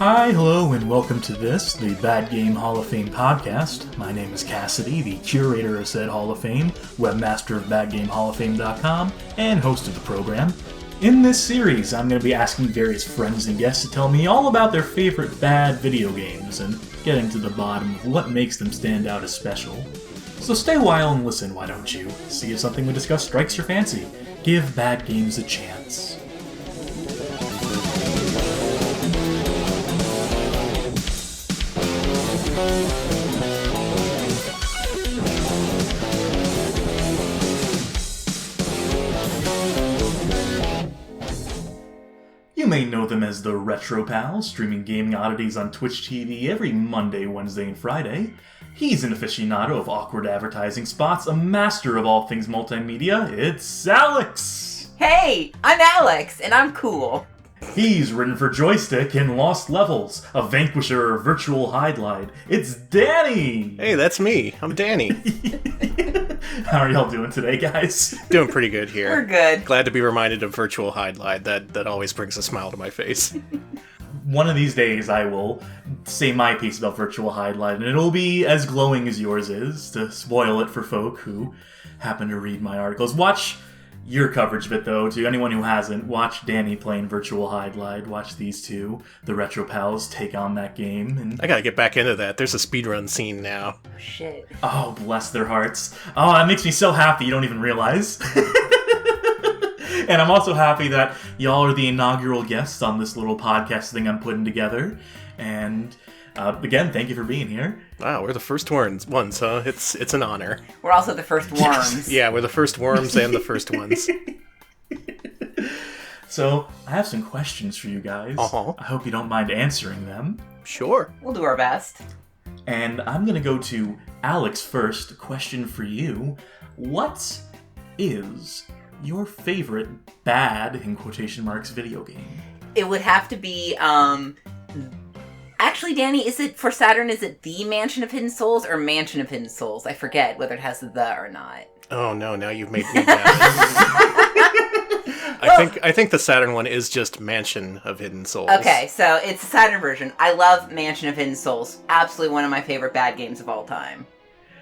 Hi, hello, and welcome to the Bad Game Hall of Fame podcast. My name is Cassidy, the curator of said Hall of Fame, webmaster of BadGameHallOfFame.com, and host of the program. In this series, I'm going to be asking various friends and guests to tell me all about their favorite bad video games, and getting to the bottom of what makes them stand out as special. So stay a while and listen, why don't you? See if something we discuss strikes your fancy. Give bad games a chance. You may know them as the Retro Pals, streaming gaming oddities on Twitch TV every Monday, Wednesday, and Friday. He's an aficionado of awkward advertising spots, a master of all things multimedia. It's Alex! Hey, I'm Alex, and I'm cool. He's written for Joystick and Lost Levels, a Vanquisher virtual highlight. It's Danny! Hey, that's me. I'm Danny. How are y'all doing today, guys? Doing pretty good here. We're good. Glad to be reminded of virtual highlight. That always brings a smile to my face. One of these days I will say my piece about virtual highlight, and it'll be as glowing as yours is, to spoil it for folk who happen to read my articles. Watch your coverage of it, though. To anyone who hasn't, watch Danny playing virtual highlight. Watch these two, the Retro Pals, take on that game. And I gotta get back into that. There's a speedrun scene now. Shit. oh, bless their hearts. Oh, that makes me so happy you don't even realize. And I'm also happy that y'all are the inaugural guests on this little podcast thing I'm putting together. And again, thank you for being here. Wow, we're the first ones, huh? It's an honor. We're also the first worms. Yeah, we're the first worms and the first ones. So, I have some questions for you guys. Uh-huh. I hope you don't mind answering them. Sure. We'll do our best. And I'm going to go to Alex first. Question for you. What is your favorite bad, in quotation marks, video game? It would have to be, Actually, Danny, is it, for Saturn, is it the Mansion of Hidden Souls or Mansion of Hidden Souls? I forget whether it has the or not. Oh no, now you've made me doubt. I think the Saturn one is just Mansion of Hidden Souls. Okay, so it's the Saturn version. I love Mansion of Hidden Souls. Absolutely one of my favorite bad games of all time.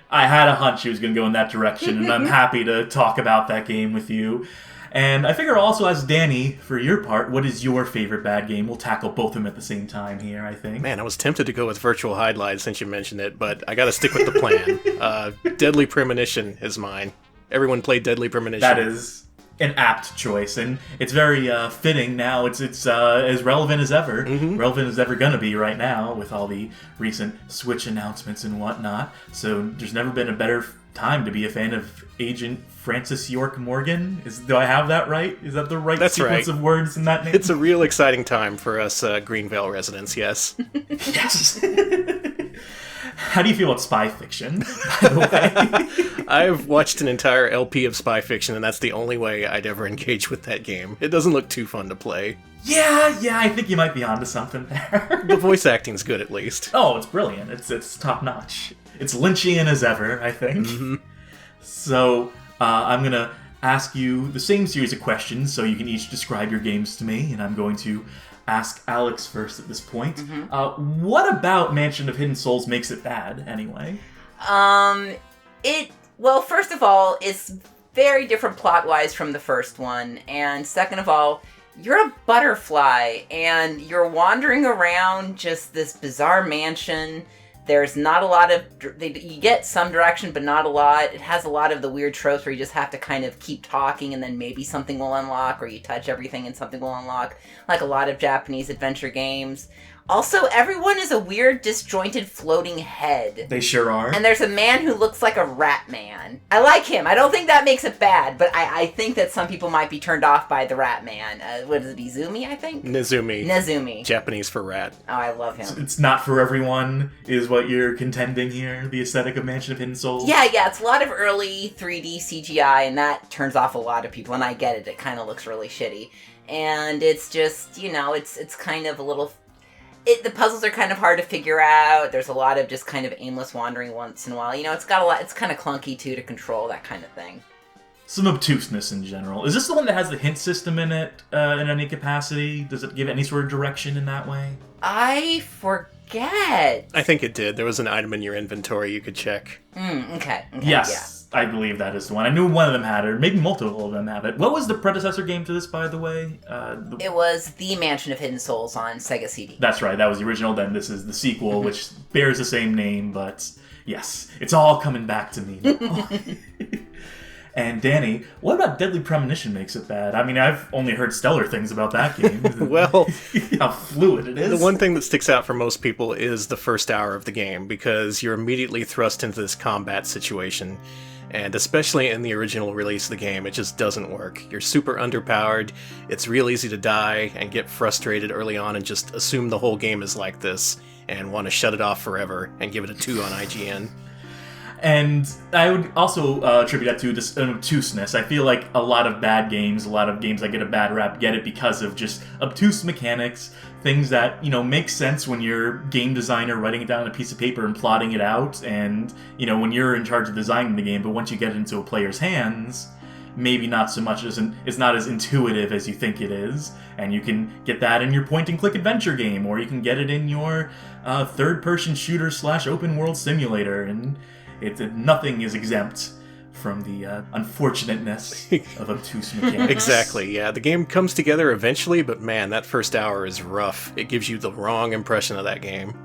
I had a hunch he was going to go in that direction, and I'm happy to talk about that game with you. And I figure I'll also ask Danny, for your part, what is your favorite bad game? We'll tackle both of them at the same time here, I think. Man, I was tempted to go with Virtual Highlight since you mentioned it, but I gotta stick with the plan. Deadly Premonition is mine. Everyone played Deadly Premonition. That is an apt choice, and it's very fitting now. It's as relevant as ever. Mm-hmm. Relevant as ever gonna be right now with all the recent Switch announcements and whatnot. So there's never been a better time to be a fan of Agent Francis York Morgan. Do I have that right? Is that the right sequence of words in that name? It's a real exciting time for us Greenvale residents, yes. Yes. How do you feel about spy fiction, by the way? I've watched an entire LP of spy fiction, and that's the only way I'd ever engage with that game. It doesn't look too fun to play. Yeah, I think you might be onto something there. The voice acting's good, at least. Oh, it's brilliant. It's top-notch. It's Lynchian as ever, I think. Mm-hmm. So, I'm going to ask you the same series of questions, so you can each describe your games to me, and I'm going to ask Alex first at this point. Mm-hmm. What about Mansion of Hidden Souls makes it bad, anyway? Well, first of all, it's very different plot-wise from the first one, and second of all, you're a butterfly, and you're wandering around just this bizarre mansion. There's not a lot of... You get some direction, but not a lot. It has a lot of the weird tropes where you just have to kind of keep talking and then maybe something will unlock, or you touch everything and something will unlock, like a lot of Japanese adventure games. Also, everyone is a weird, disjointed, floating head. They sure are. And there's a man who looks like a rat man. I like him. I don't think that makes it bad, but I think that some people might be turned off by the rat man. What is it, Izumi, I think? Nezumi. Japanese for rat. Oh, I love him. It's not for everyone, is what you're contending here, the aesthetic of Mansion of Hidden Souls? Yeah, it's a lot of early 3D CGI, and that turns off a lot of people, and I get it. It kind of looks really shitty. And it's just, it's kind of a little... the puzzles are kind of hard to figure out. There's a lot of just kind of aimless wandering once in a while. It's got a lot. It's kind of clunky too to control, that kind of thing. some obtuseness in general. Is this the one that has the hint system in it in any capacity? Does it give any sort of direction in that way? I forget. I think it did. There was an item in your inventory you could check. Okay. Yes, I believe that is the one. I knew one of them had it, or maybe multiple of them have it. What was the predecessor game to this, by the way? It was The Mansion of Hidden Souls on Sega CD. That's right, that was the original. Then this is the sequel, which bears the same name, but yes, it's all coming back to me now. And Danny, what about Deadly Premonition makes it bad? I mean, I've only heard stellar things about that game. Well, how fluid it is. The one thing that sticks out for most people is the first hour of the game, because you're immediately thrust into this combat situation. And especially in the original release of the game, it just doesn't work. You're super underpowered, it's real easy to die and get frustrated early on and just assume the whole game is like this and want to shut it off forever and give it a 2 on IGN. And I would also attribute that to this obtuseness. I feel like a lot of bad games, a lot of games that get a bad rap, get it because of just obtuse mechanics, things that, make sense when you're game designer writing it down on a piece of paper and plotting it out, and, when you're in charge of designing the game, but once you get it into a player's hands, maybe not so much, it's not as intuitive as you think it is, and you can get that in your point-and-click adventure game, or you can get it in your third-person shooter / open-world simulator, and nothing is exempt from the unfortunateness of obtuse mechanics. Exactly, yeah. The game comes together eventually, but man, that first hour is rough. It gives you the wrong impression of that game.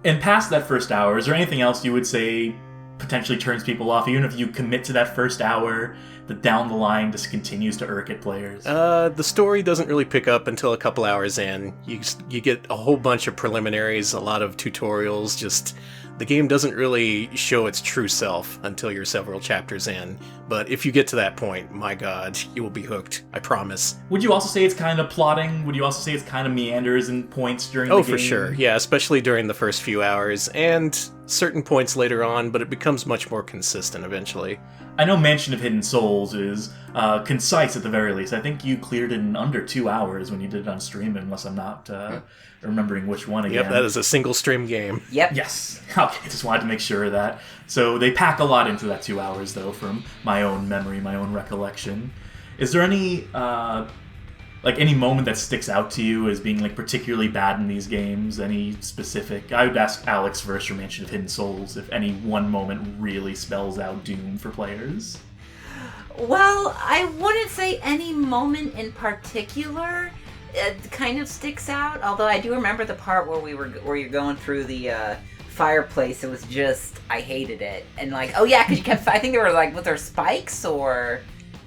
And past that first hour, is there anything else you would say potentially turns people off, even if you commit to that first hour, that down the line just continues to irk at players? The story doesn't really pick up until a couple hours in. You get a whole bunch of preliminaries, a lot of tutorials, just... The game doesn't really show its true self until you're several chapters in, but if you get to that point, my god, you will be hooked, I promise. Would you also say it's kind of plotting? Would you also say it's kind of meanders and points during the game? Oh, for sure, yeah, especially during the first few hours, and certain points later on, but it becomes much more consistent eventually. I know Mansion of Hidden Souls is concise at the very least. I think you cleared it in under 2 hours when you did it on stream, unless I'm not remembering which one again. Yep, that is a single stream game. Yep. Yes. Okay, just wanted to make sure of that. So they pack a lot into that 2 hours, though, from my own memory, my own recollection. Is there any moment that sticks out to you as being particularly bad in these games? Any specific? I would ask Alex first for Mansion of Hidden Souls if any one moment really spells out doom for players. Well, I wouldn't say any moment in particular. It kind of sticks out, although I do remember the part where you're going through the fireplace. It was just, I hated it, and oh yeah, because you kept. I think they were with their spikes or.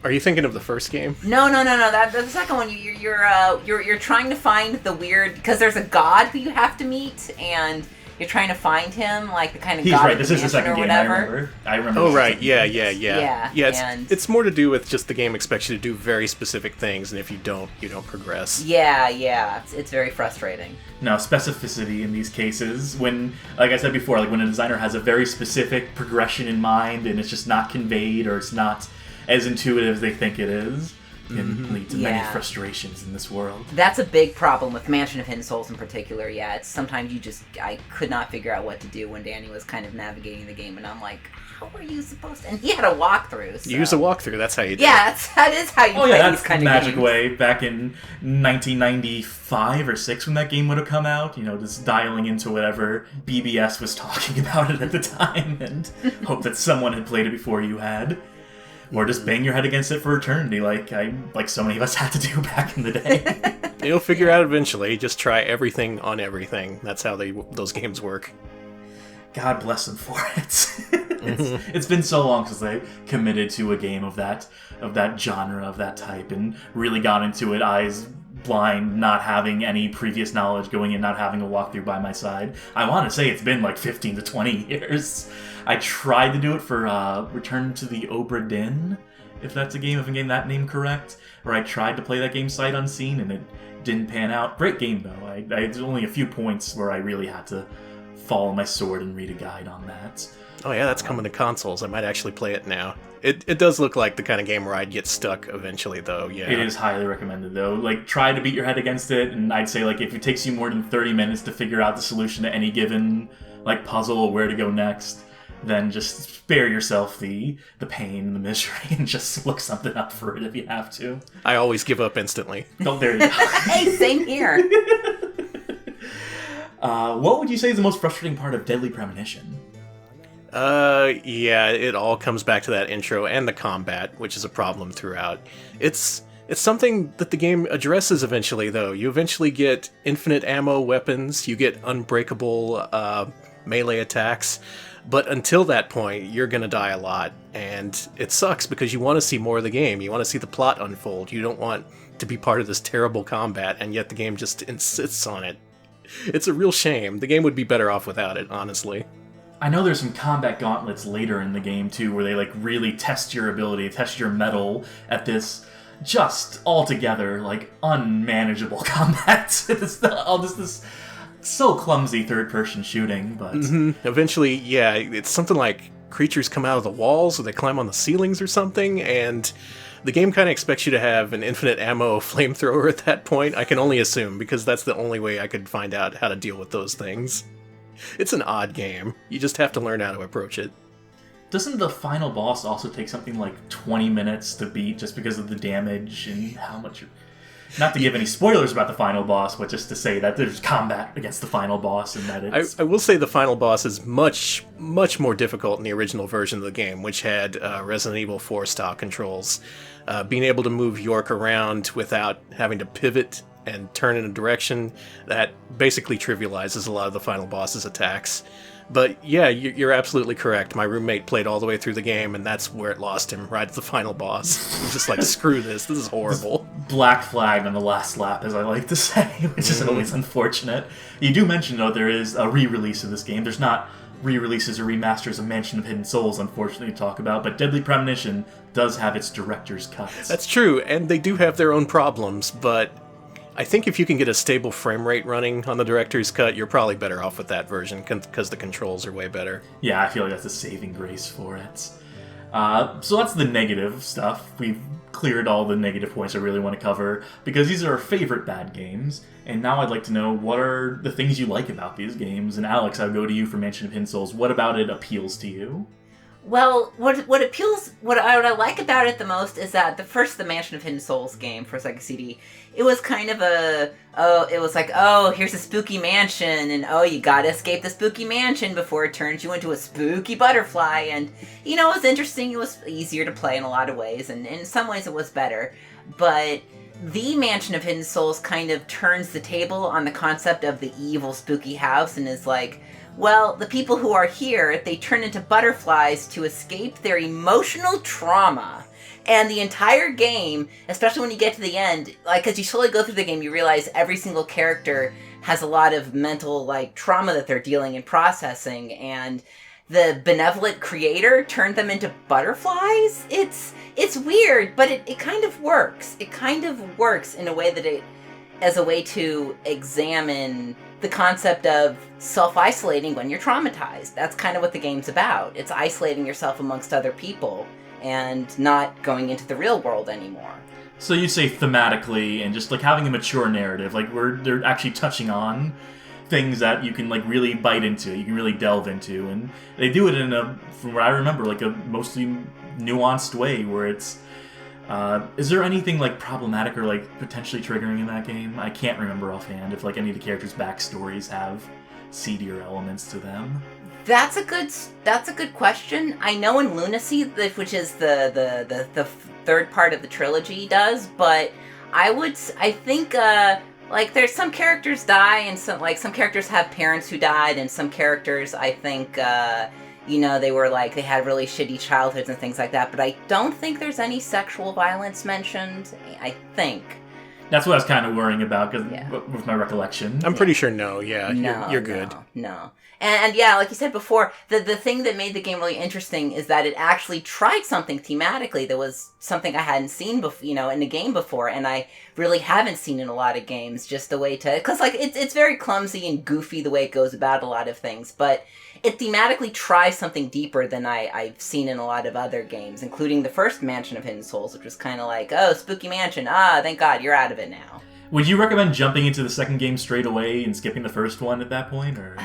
Are you thinking of the first game? No. That's the second one. You're trying to find the weird, because there's a god who you have to meet, and you're trying to find him, the kind of He's god. Right. This is the second game. I remember. Oh right, yeah. Yeah. It's more to do with just the game expects you to do very specific things, and if you don't progress. Yeah. It's very frustrating. Now, specificity in these cases, when, like I said before, when a designer has a very specific progression in mind, and it's just not conveyed, or it's not as intuitive as they think it is, can lead to many frustrations in this world. That's a big problem with Mansion of Hidden Souls in particular, yeah. It's sometimes I could not figure out what to do when Danny was kind of navigating the game, and I'm like, how are you supposed to? And he had a walkthrough, so. Use a walkthrough, that's how you do it. Yeah, that is how you play these kind of games. That's the magic way. Back in 1995 or 6 when that game would have come out, just dialing into whatever BBS was talking about it at the time, and hope that someone had played it before you had. Or just bang your head against it for eternity, like so many of us had to do back in the day. You'll figure out eventually. Just try everything on everything. That's how those games work. God bless them for it. It's been so long since I committed to a game of that genre, of that type, and really got into it eyes blind, not having any previous knowledge going in, not having a walkthrough by my side. I want to say it's been 15 to 20 years. I tried to do it for Return to the Obra Dinn, if that's a game, if I'm getting that name correct, where I tried to play that game sight unseen and it didn't pan out. Great game, though. There's only a few points where I really had to fall on my sword and read a guide on that. Oh yeah, that's coming to consoles. I might actually play it now. It does look like the kind of game where I'd get stuck eventually, though, yeah. It is highly recommended, though. Try to beat your head against it, and I'd say, if it takes you more than 30 minutes to figure out the solution to any given, puzzle or where to go next, then just spare yourself the pain and the misery and just look something up for it if you have to. I always give up instantly. Oh, there you go. Hey, same here. What would you say is the most frustrating part of Deadly Premonition? Yeah, it all comes back to that intro and the combat, which is a problem throughout. It's something that the game addresses eventually, though. You eventually get infinite ammo weapons, you get unbreakable melee attacks, but until that point, you're gonna die a lot, and it sucks because you want to see more of the game. You want to see the plot unfold. You don't want to be part of this terrible combat, and yet the game just insists on it. It's a real shame. The game would be better off without it, honestly. I know there's some combat gauntlets later in the game, too, where they, like, really test your ability, test your mettle at this just altogether, like, unmanageable combat. It's this so clumsy third-person shooting, but... Eventually, yeah, it's something like creatures come out of the walls, or they climb on the ceilings or something, and the game kind of expects you to have an infinite ammo flamethrower at that point. I can only assume, because that's the only way I could find out how to deal with those things. It's an odd game. You just have to learn how to approach it. Doesn't the final boss also take something like 20 minutes to beat just because of the damage and how much... Not to give any spoilers about the final boss, but just to say that there's combat against the final boss and that it's... I will say the final boss is much, much more difficult in the original version of the game, which had Resident Evil 4 style controls. Being able to move York around without having to pivot and turn in a direction, that basically trivializes a lot of the final boss's attacks. But yeah, you're absolutely correct. My roommate played all the way through the game, and that's where it lost him, right at the final boss. He was just like, screw this is horrible. Black flag on the last lap, as I like to say, which is always unfortunate. You do mention, though, there is a re-release of this game. There's not re-releases or remasters of Mansion of Hidden Souls, unfortunately, to talk about, but Deadly Premonition does have its director's cuts. That's true, and they do have their own problems, but I think if you can get a stable frame rate running on the director's cut, you're probably better off with that version, because the controls are way better. Yeah, I feel like that's a saving grace for it. So that's the negative stuff. We've cleared all the negative points I really want to cover, because these are our favorite bad games, and now I'd like to know what are the things you like about these games. And Alex, I'll go to you for Mansion of Hidden Souls. What about it appeals to you? Well, what I like about it the most is that the Mansion of Hidden Souls game for Sega CD, it was kind of here's a spooky mansion, and you gotta escape the spooky mansion before it turns you into a spooky butterfly, and, it was interesting, it was easier to play in a lot of ways, and in some ways it was better, but the Mansion of Hidden Souls kind of turns the table on the concept of the evil spooky house, and is like, well, the people who are here, they turn into butterflies to escape their emotional trauma. And the entire game, especially when you get to the end, as you slowly go through the game, you realize every single character has a lot of mental, trauma that they're dealing and processing. And the benevolent creator turned them into butterflies? It's weird, but it kind of works. It kind of works in a way that as a way to examine the concept of self-isolating when you're traumatized. That's kind of what the game's about. It's isolating yourself amongst other people and not going into the real world anymore. So you say thematically and just having a mature narrative, they're actually touching on things that you can really bite into, you can really delve into, and they do it in from what I remember, a mostly nuanced way where it's is there anything problematic or potentially triggering in that game? I can't remember offhand if any of the characters' backstories have seedier elements to them. That's a good question. I know in Lunacy, which is the third part of the trilogy, does, but I think there's some characters die, and some characters have parents who died, and some characters I think they were they had really shitty childhoods and things like that, but I don't think there's any sexual violence mentioned, I think. That's what I was kind of worrying about, with my recollection. I'm pretty sure no, you're good. No. And yeah, like you said before, the thing that made the game really interesting is that it actually tried something thematically that was something I hadn't seen before, in the game before, and I really haven't seen in a lot of games, just the way to, because it's very clumsy and goofy the way it goes about a lot of things, but it thematically tries something deeper than I've seen in a lot of other games, including the first Mansion of Hidden Souls, which was kind of spooky mansion, thank God, you're out of it now. Would you recommend jumping into the second game straight away and skipping the first one at that point, or?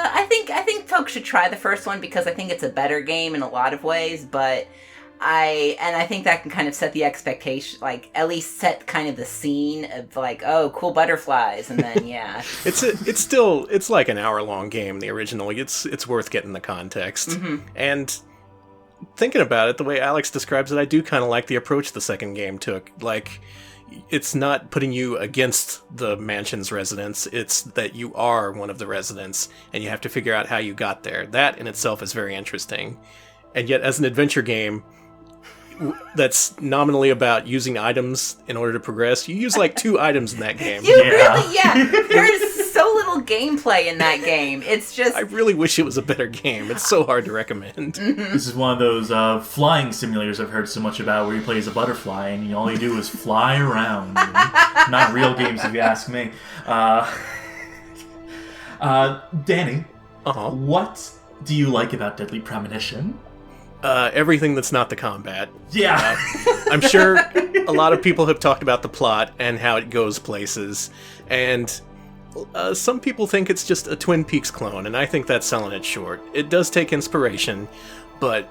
I think folks should try the first one because I think it's a better game in a lot of ways, but I think that can kind of set the expectation, like at least set kind of the scene of like, oh, cool butterflies, and then yeah. It's like an hour-long game, the original. It's worth getting the context. Mm-hmm. And thinking about it, the way Alex describes it, I do kind of like the approach the second game took. Like, it's not putting you against the mansion's residents, it's that you are one of the residents, and you have to figure out how you got there. That in itself is very interesting. And yet, as an adventure game that's nominally about using items in order to progress, you use like 2 items in that game. There's so little gameplay in that game. It's just... I really wish it was a better game. It's so hard to recommend. Mm-hmm. This is one of those flying simulators I've heard so much about where you play as a butterfly and all you do is fly around. Not real games if you ask me. Danny, what do you like about Deadly Premonition? Everything that's not the combat. Yeah. I'm sure a lot of people have talked about the plot and how it goes places, and some people think it's just a Twin Peaks clone, and I think that's selling it short. It does take inspiration, but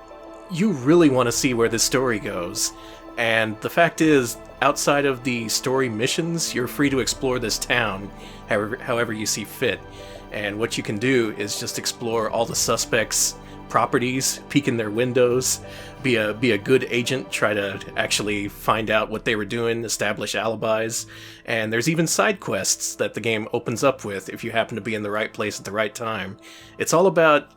you really want to see where this story goes. And the fact is, outside of the story missions, you're free to explore this town however you see fit. And what you can do is just explore all the suspects' properties, peek in their windows, be a good agent, try to actually find out what they were doing, establish alibis, and there's even side quests that the game opens up with if you happen to be in the right place at the right time. It's all about,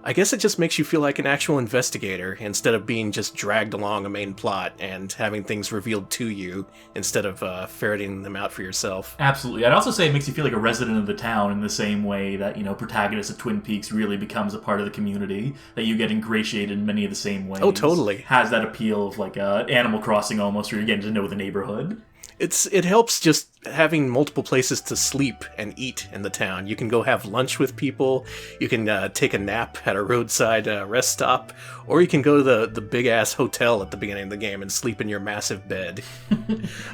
I guess it just makes you feel like an actual investigator instead of being just dragged along a main plot and having things revealed to you instead of ferreting them out for yourself. Absolutely. I'd also say it makes you feel like a resident of the town in the same way that, protagonist of Twin Peaks really becomes a part of the community, that you get ingratiated in many of the same ways. Oh, totally. Has that appeal of like Animal Crossing almost, where you're getting to know the neighborhood. It helps just having multiple places to sleep and eat in the town. You can go have lunch with people, you can take a nap at a roadside rest stop, or you can go to the big-ass hotel at the beginning of the game and sleep in your massive bed.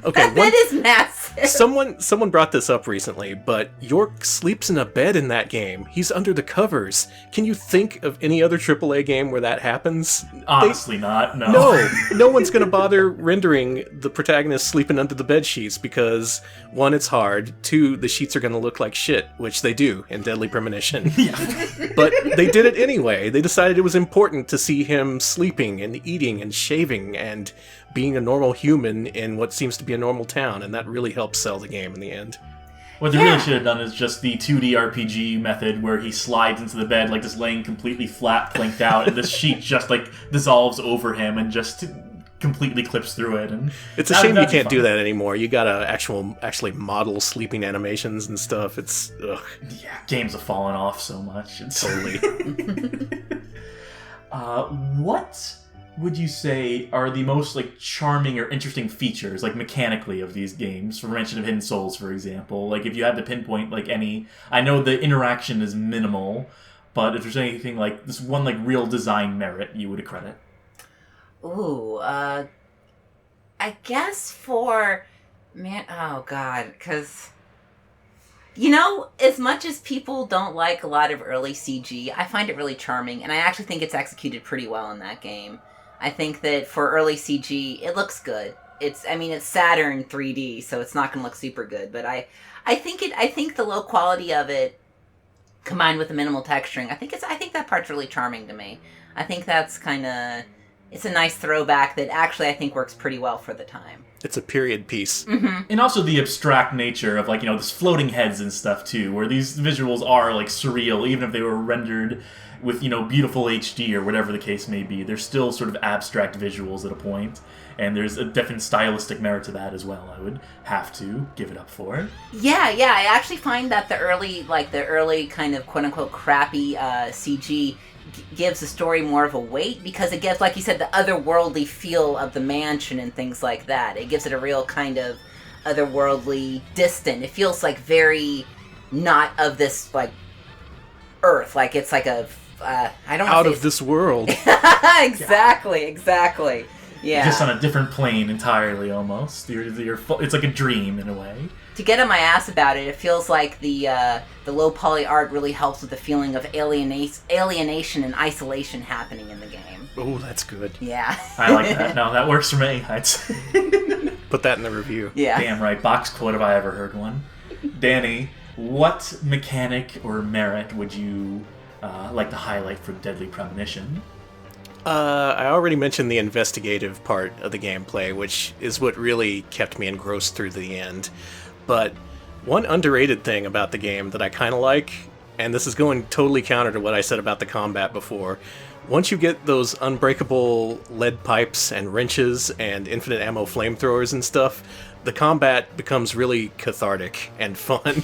Okay, that bed is massive! Someone brought this up recently, but York sleeps in a bed in that game. He's under the covers. Can you think of any other AAA game where that happens? Honestly not, no. No one's going to bother rendering the protagonist sleeping under the bed sheets because, 1, it's hard, 2, the sheets are going to look like shit, which they do in Deadly Premonition. Yeah. But they did it anyway. They decided it was important to see him sleeping and eating and shaving and being a normal human in what seems to be a normal town, and that really helps sell the game in the end. What they really should have done is just the 2D RPG method where he slides into the bed like just laying completely flat, planked out, and the sheet just like dissolves over him and just completely clips through it. And it's a shame you can't do that anymore. You gotta actually model sleeping animations and stuff. It's ugh. Yeah, games have fallen off so much. It's totally. What would you say are the most like charming or interesting features, like mechanically, of these games? For mention of Hidden Souls, for example. Like if you had to pinpoint like any, I know the interaction is minimal, but if there's anything like this one like real design merit you would accredit. Ooh, I guess for because as much as people don't like a lot of early CG, I find it really charming, and I actually think it's executed pretty well in that game. I think that for early CG, it looks good. It's Saturn 3D, so it's not going to look super good, but I think the low quality of it combined with the minimal texturing, I think that part's really charming to me. I think that's it's a nice throwback that actually I think works pretty well for the time. It's a period piece. Mm-hmm. And also the abstract nature of like, this floating heads and stuff too, where these visuals are like surreal, even if they were rendered with, beautiful HD or whatever the case may be. They're still sort of abstract visuals at a point, and there's a definite stylistic merit to that as well. I would have to give it up for. Yeah, I actually find that the early kind of quote-unquote crappy CG gives the story more of a weight, because it gives, like you said, the otherworldly feel of the mansion and things like that. It gives it a real kind of otherworldly, distant. It feels like very not of this like Earth. Like it's like a I don't out of this world. Exactly. Yeah. Just on a different plane entirely, almost. It's like a dream in a way. To get on my ass about it, it feels like the low poly art really helps with the feeling of alienation and isolation happening in the game. Oh, that's good. Yeah. I like that. No, that works for me. Put that in the review. Yeah. Damn right. Box quote if I ever heard one. Danny, what mechanic or merit would you like to highlight for Deadly Premonition? I already mentioned the investigative part of the gameplay, which is what really kept me engrossed through the end. But one underrated thing about the game that I kind of like, and this is going totally counter to what I said about the combat before, once you get those unbreakable lead pipes and wrenches and infinite ammo flamethrowers and stuff, the combat becomes really cathartic and fun,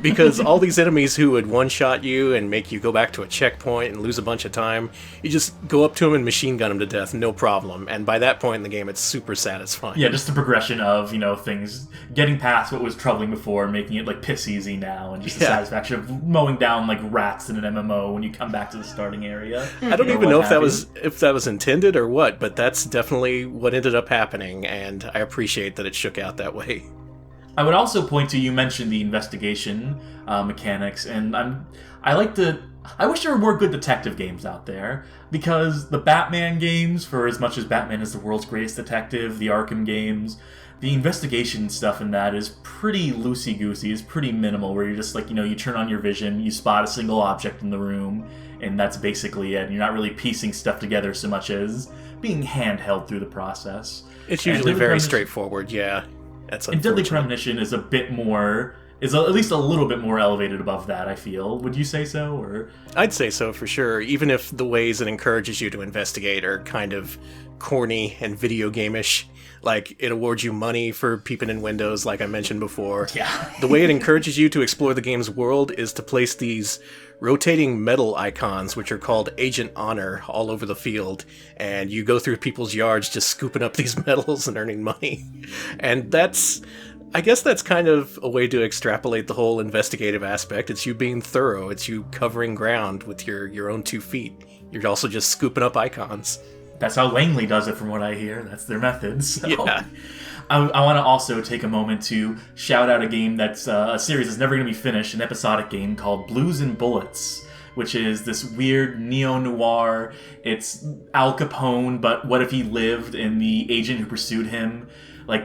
because all these enemies who would one-shot you and make you go back to a checkpoint and lose a bunch of time, you just go up to them and machine gun them to death, no problem. And by that point in the game, it's super satisfying. Yeah, just the progression of, things, getting past what was troubling before, making it, piss easy now, and just the satisfaction of mowing down, rats in an MMO when you come back to the starting area. I don't even know if that was intended or what, but that's definitely what ended up happening, and I appreciate that it shook out that way. I would also point to, you mentioned the investigation mechanics, and I wish there were more good detective games out there, because the Batman games, for as much as Batman is the world's greatest detective, the Arkham games, the investigation stuff in that is pretty loosey-goosey, is pretty minimal, where you're just you turn on your vision, you spot a single object in the room, and that's basically it. And you're not really piecing stuff together so much as being handheld through the process. It's usually very straightforward, yeah. And Deadly Premonition is at least a little bit more elevated above that, I feel. Would you say so? Or I'd say so, for sure, even if the ways it encourages you to investigate are kind of corny and video game-ish. Like, it awards you money for peeping in windows, like I mentioned before. Yeah. The way it encourages you to explore the game's world is to place these rotating metal icons, which are called Agent Honor, all over the field, and you go through people's yards just scooping up these metals and earning money. And I guess that's kind of a way to extrapolate the whole investigative aspect. It's you being thorough, it's you covering ground with your own 2 feet. You're also just scooping up icons. That's how Langley does it, from what I hear. That's their method. So. Yeah. I want to also take a moment to shout out a game that's a series that's never going to be finished, an episodic game called Blues and Bullets, which is this weird neo-noir. It's Al Capone, but what if he lived and the agent who pursued him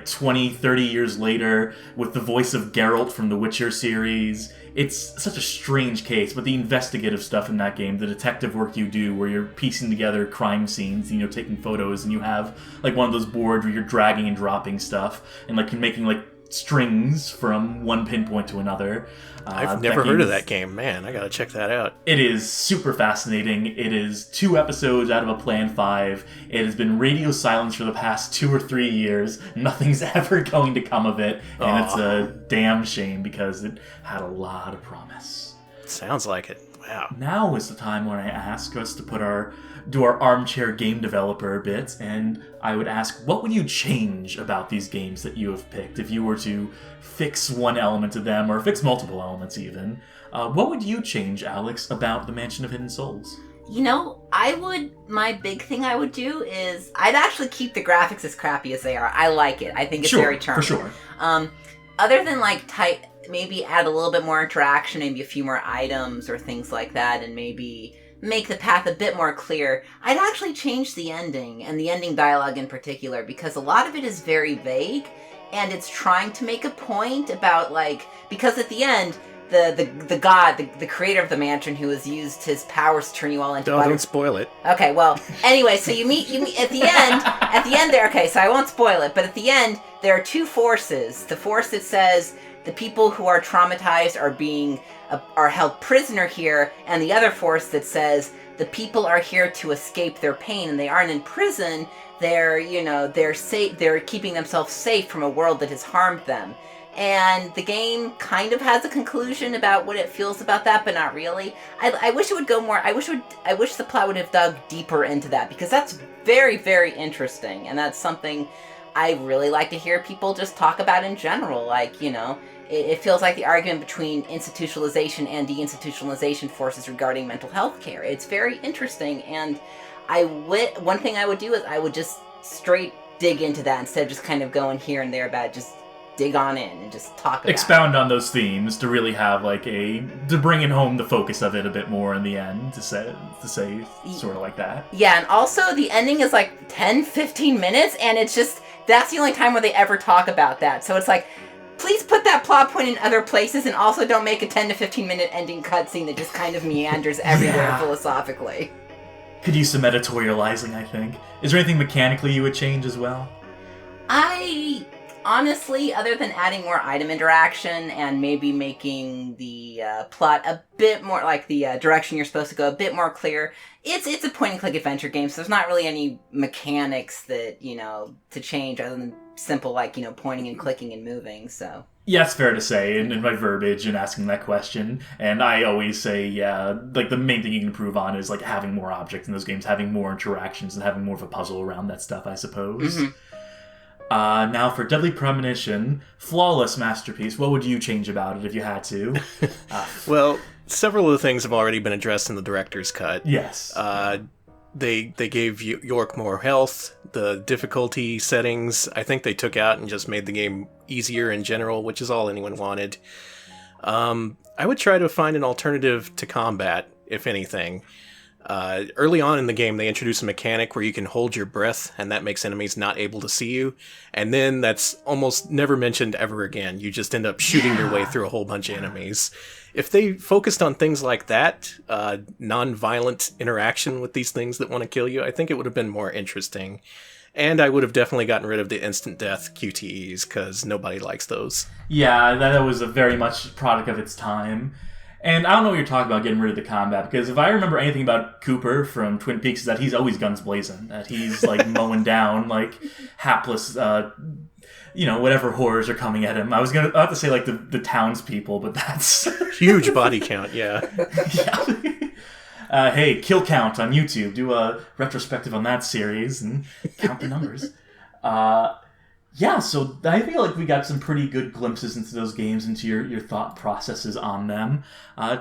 20, 30 years later, with the voice of Geralt from the Witcher series. It's such a strange case, but the investigative stuff in that game, the detective work you do where you're piecing together crime scenes, taking photos, and you have one of those boards where you're dragging and dropping stuff, and making strings from one pinpoint to another. I've never heard of that game. Man, I gotta check that out. It is super fascinating. It is 2 episodes out of a planned 5. It has been radio silence for the past 2 or 3 years. Nothing's ever going to come of it, and it's a damn shame because it had a lot of promise. Sounds like it. Wow. Now is the time when I ask us to do our armchair game developer bit, and I would ask, what would you change about these games that you have picked if you were to fix one element of them, or fix multiple elements even? What would you change, Alex, about the Mansion of Hidden Souls? My big thing I would do is, I'd actually keep the graphics as crappy as they are. I like it. I think it's very charming. For sure. Other than maybe add a little bit more interaction, maybe a few more items or things like that, and maybe make the path a bit more clear, I'd actually change the ending, and the ending dialogue in particular, because a lot of it is very vague, and it's trying to make a point about, because at the end, the god, the creator of the mansion, who has used his powers to turn you all into butter. Don't spoil it. Okay, well, anyway, so you meet at the end there, okay, so I won't spoil it, but at the end, there are 2 forces. The force that says the people who are traumatized are held prisoner here, and the other force that says the people are here to escape their pain, and they aren't in prison. They're safe. They're keeping themselves safe from a world that has harmed them. And the game kind of has a conclusion about what it feels about that, but not really. I wish it would go more. I wish the plot would have dug deeper into that, because that's very, very interesting, and that's something I really like to hear people just talk about in general. It feels like the argument between institutionalization and deinstitutionalization forces regarding mental health care. It's very interesting, and one thing I would do is I would just straight dig into that instead of just kind of going here and there about it. Just dig on in and just talk about Expound on those themes to really have to bring it home the focus of it a bit more in the end, to say sort of like that. Yeah, and also the ending is like 10, 15 minutes, and it's just, that's the only time where they ever talk about that. So it's like, please put that plot point in other places, and also don't make a 10 to 15 minute ending cutscene that just kind of meanders everywhere philosophically. Could use some editorializing, I think. Is there anything mechanically you would change as well? Honestly, other than adding more item interaction and maybe making the plot a bit more, like the direction you're supposed to go, a bit more clear, it's a point-and-click adventure game, so there's not really any mechanics that, to change other than simple, pointing and clicking and moving, so... Yeah, it's fair to say, in my verbiage and asking that question. And I always say, the main thing you can improve on is, having more objects in those games, having more interactions, and having more of a puzzle around that stuff, I suppose. Mm-hmm. Now for Deadly Premonition, flawless masterpiece. What would you change about it if you had to? Well, several of the things have already been addressed in the director's cut. Yes. They gave York more health. The difficulty settings, I think they took out and just made the game easier in general, which is all anyone wanted. I would try to find an alternative to combat, if anything. Early on in the game, they introduce a mechanic where you can hold your breath, and that makes enemies not able to see you. And then that's almost never mentioned ever again. You just end up shooting your way through a whole bunch of enemies. If they focused on things like that, non-violent interaction with these things that want to kill you, I think it would have been more interesting. And I would have definitely gotten rid of the instant death QTEs, because nobody likes those. Yeah, that was a very much product of its time. And I don't know what you're talking about, getting rid of the combat, because if I remember anything about Cooper from Twin Peaks, is that he's always guns blazing, that he's mowing down hapless, whatever horrors are coming at him. I was about to say the townspeople, but that's huge body count. Yeah. Yeah. Hey, kill count on YouTube. Do a retrospective on that series and count the numbers. Yeah, so I feel like we got some pretty good glimpses into those games, into your thought processes on them.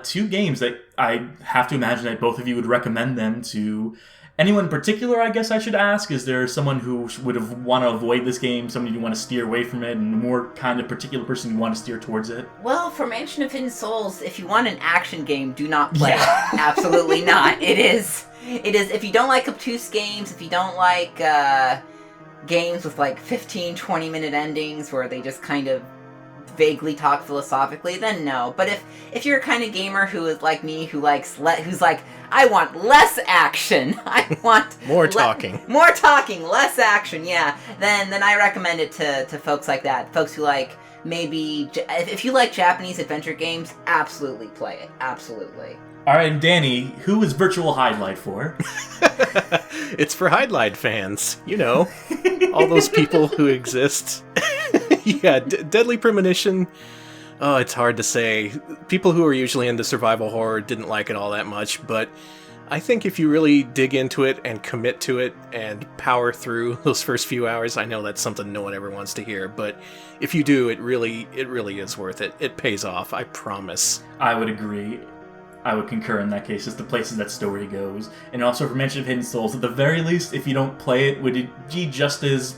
Two games that I have to imagine that both of you would recommend them to anyone in particular, I guess I should ask. Is there someone who would want to avoid this game, somebody you want to steer away from it, and a more kind of particular person you want to steer towards it? Well, for Mansion of Hidden Souls, if you want an action game, do not play it. Absolutely not. It is, if you don't like obtuse games, if you don't like... games with 15, 20-minute endings where they just kind of vaguely talk philosophically, then no. But if you're a kind of gamer who is like me, who's like, I want less action, I want more talking, less action, yeah, then I recommend it to folks like that. Folks who maybe, if you like Japanese adventure games, absolutely play it. Absolutely. All right, and Danny, who is Virtual Hidelight for? It's for Hidelight fans, all those people who exist. Yeah, Deadly Premonition. Oh, it's hard to say. People who are usually into survival horror didn't like it all that much, but I think if you really dig into it and commit to it and power through those first few hours, I know that's something no one ever wants to hear, but if you do, it really is worth it. It pays off, I promise. I would agree. I would concur in that case, as the places that story goes. And also for Mansion of Hidden Souls, at the very least, if you don't play it, would it be just as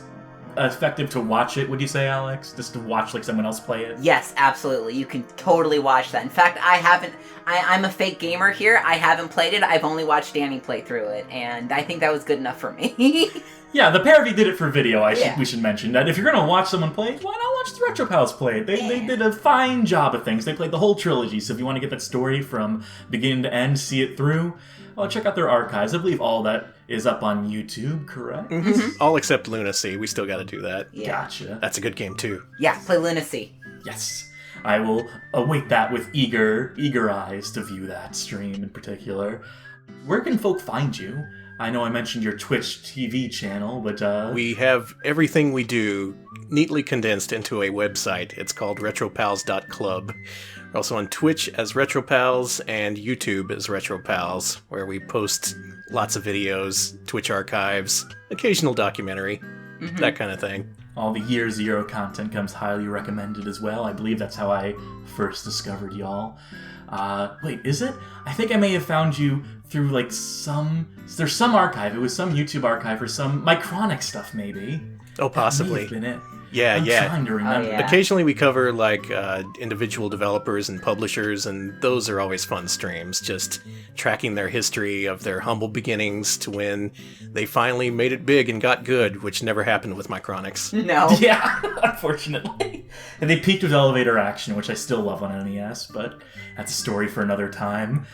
effective to watch it, would you say, Alex? Just to watch someone else play it? Yes, absolutely. You can totally watch that. In fact, I'm a fake gamer here. I haven't played it. I've only watched Danny play through it, and I think that was good enough for me. Yeah, the pair of you did it for video, we should mention. That if you're going to watch someone play it, why not watch the Retro Pals play it? They did a fine job of things. They played the whole trilogy, so if you want to get that story from beginning to end, see it through, well, check out their archives. I believe all that is up on YouTube, correct? Mm-hmm. All except Lunacy. We still got to do that. Yeah. Gotcha. That's a good game, too. Yeah, play Lunacy. Yes. I will await that with eager eyes to view that stream in particular. Where can folk find you? I know I mentioned your Twitch TV channel, but we have everything we do neatly condensed into a website. It's called retropals.club. We're also on Twitch as RetroPals and YouTube as RetroPals, where we post lots of videos, Twitch archives, occasional documentary, that kind of thing. all the Year Zero content comes highly recommended as well. I believe that's how I first discovered y'all. Wait, is it? I think I may have found you through there's some archive. It was some YouTube archive or some Mycronic stuff maybe. Oh, possibly. That may have been it. Yeah, I'm yeah. trying to remember. Oh, yeah. Occasionally we cover individual developers and publishers, and those are always fun streams, just tracking their history of their humble beginnings to when they finally made it big and got good, which never happened with Mycronics. No. Yeah, unfortunately. And they peaked with Elevator Action, which I still love on NES, but that's a story for another time.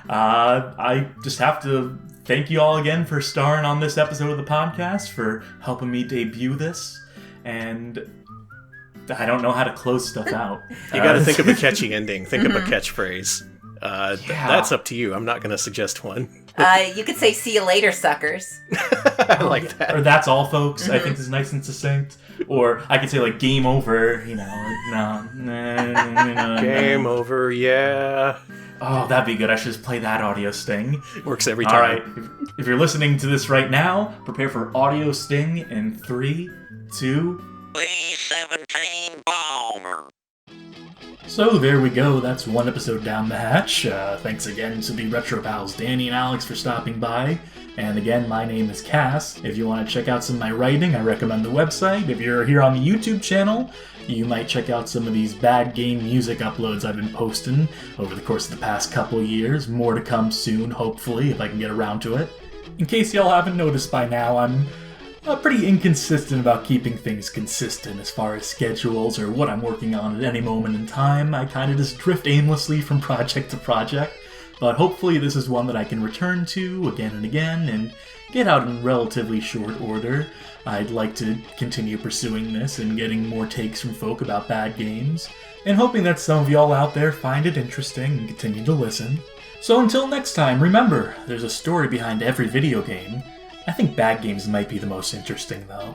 I just have to thank you all again for starring on this episode of the podcast, for helping me debut this. And I don't know how to close stuff out. You gotta think of a catchy ending. Think of a catchphrase. Yeah. That's up to you. I'm not gonna suggest one. You could say, see you later, suckers. I like that. Or that's all, folks. I think this is nice and succinct. Or I could say, game over, Game over, yeah. Oh, that'd be good. I should just play that audio sting. Works every time. All right. If you're listening to this right now, prepare for audio sting in 3, 2... B-17 bomber. So there we go, that's one episode down the hatch. Thanks again to the Retro Pals Danny and Alex for stopping by. And again, my name is Cass. If you want to check out some of my writing, I recommend the website. If you're here on the YouTube channel, you might check out some of these bad game music uploads I've been posting over the course of the past couple years. More to come soon, hopefully, if I can get around to it. In case y'all haven't noticed by now, I'm pretty inconsistent about keeping things consistent as far as schedules or what I'm working on at any moment in time. I kind of just drift aimlessly from project to project, but hopefully this is one that I can return to again and again and get out in relatively short order. I'd like to continue pursuing this and getting more takes from folk about bad games, and hoping that some of y'all out there find it interesting and continue to listen. So until next time, remember, there's a story behind every video game. I think bad games might be the most interesting, though.